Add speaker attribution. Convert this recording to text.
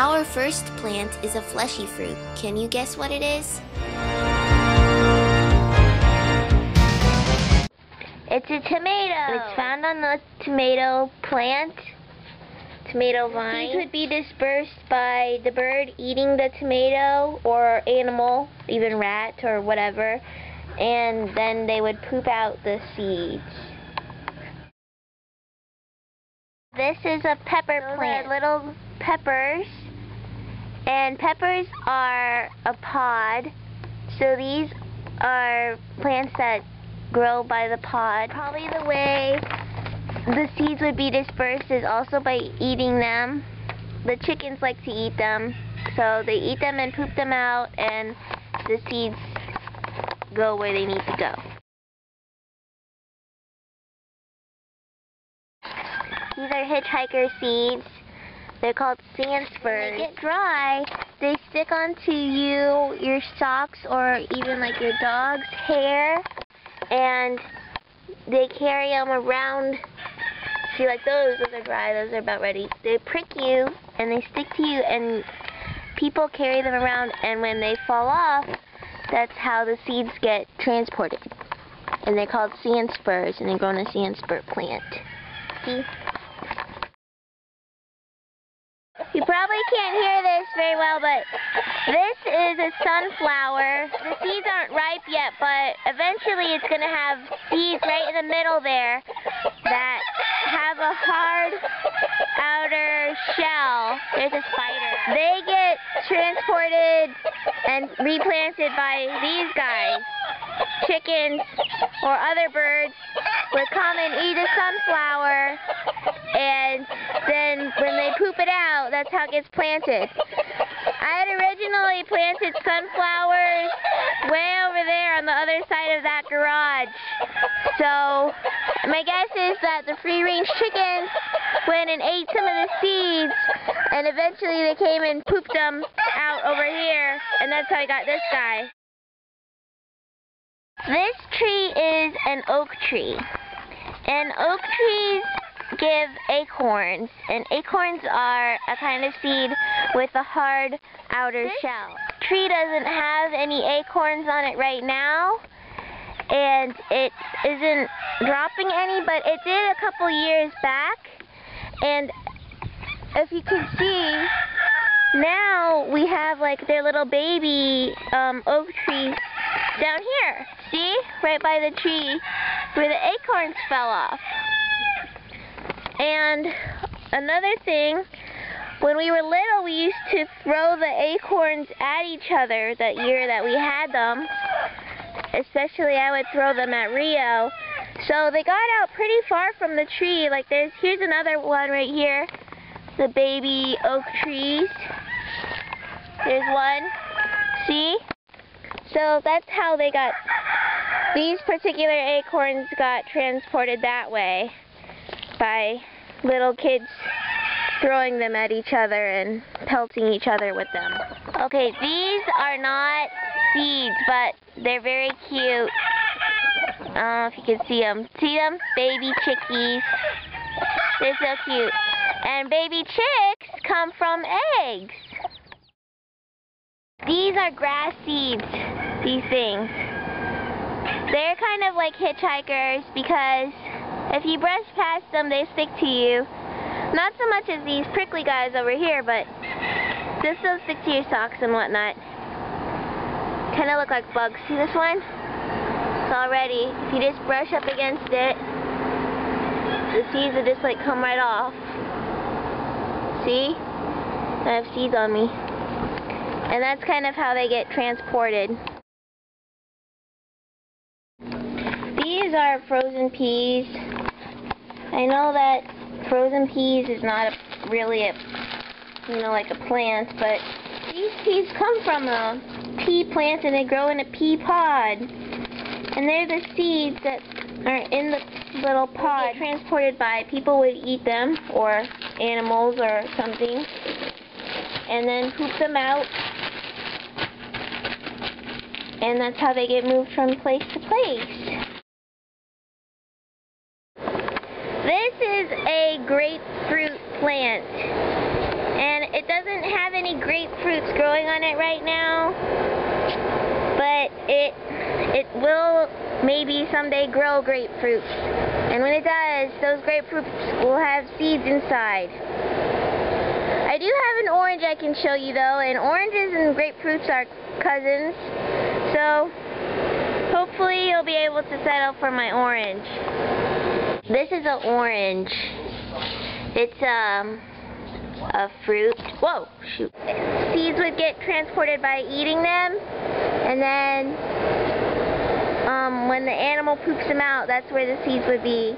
Speaker 1: Our first plant is a fleshy fruit. Can you guess what it is?
Speaker 2: It's a tomato. It's found on the tomato plant, tomato vine. Seeds would be dispersed by the bird eating the tomato or animal, even rat or whatever, and then they would poop out the seeds. This is a pepper plant. Little peppers, and peppers are a pod, so these are plants that grow by the pod. Probably the way the seeds would be dispersed is also by eating them. The chickens like to eat them, so they eat them and poop them out, and the seeds go where they need to go. These are hitchhiker seeds. They're called sand spurs. When they get dry, they stick onto you, your socks, or even like your dog's hair, and they carry them around. See, like those are dry, those are about ready. They prick you, and they stick to you, and people carry them around, and when they fall off, that's how the seeds get transported. And they're called sand spurs, and they grow in a sand spur plant. See? You probably can't hear this very well, but this is a sunflower. The seeds aren't ripe yet, but eventually it's going to have seeds right in the middle there that have a hard outer shell. There's a spider. They get transported and replanted by these guys. Chickens or other birds would come and eat a sunflower, and then when they poop it out, that's how it gets planted. I had originally planted sunflowers way over there on the other side of that garage. So my guess is that the free-range chickens went and ate some of the seeds, and eventually they came and pooped them out over here, and that's how I got this guy. This tree is an oak tree, and oak trees give acorns, and acorns are a kind of seed with a hard outer shell. This tree doesn't have any acorns on it right now, and it isn't dropping any, but it did a couple years back, and if you can see, now we have like their little baby oak trees down here. See? Right by the tree where the acorns fell off. And another thing, when we were little, we used to throw the acorns at each other that year that we had them. Especially I would throw them at Rio. So they got out pretty far from the tree. Like here's another one right here. The baby oak trees. There's one. See? So that's how they got, these particular acorns got transported that way by little kids throwing them at each other and pelting each other with them. Okay, these are not seeds, but they're very cute. I don't know if you can see them. See them? Baby chickies. They're so cute. And baby chicks come from eggs. These are grass seeds, these things. They're kind of like hitchhikers because if you brush past them, they stick to you. Not so much as these prickly guys over here, but this will stick to your socks and whatnot. Kind of look like bugs. See this one? It's all ready. If you just brush up against it, the seeds will just like come right off. See? I have seeds on me. And that's kind of how they get transported. These are frozen peas. I know that frozen peas is not really a, like a plant, but these peas come from a pea plant and they grow in a pea pod. And they're the seeds that are in the little pod transported by people would eat them, or animals or something, and then poop them out. And that's how they get moved from place to place. This is a grapefruit plant. And it doesn't have any grapefruits growing on it right now, but it will maybe someday grow grapefruits. And when it does, those grapefruits will have seeds inside. I do have an orange I can show you though, and oranges and grapefruits are cousins, so hopefully you'll be able to settle for my orange. This is an orange. It's a fruit. Whoa, shoot. Seeds would get transported by eating them, and then when the animal poops them out, that's where the seeds would be.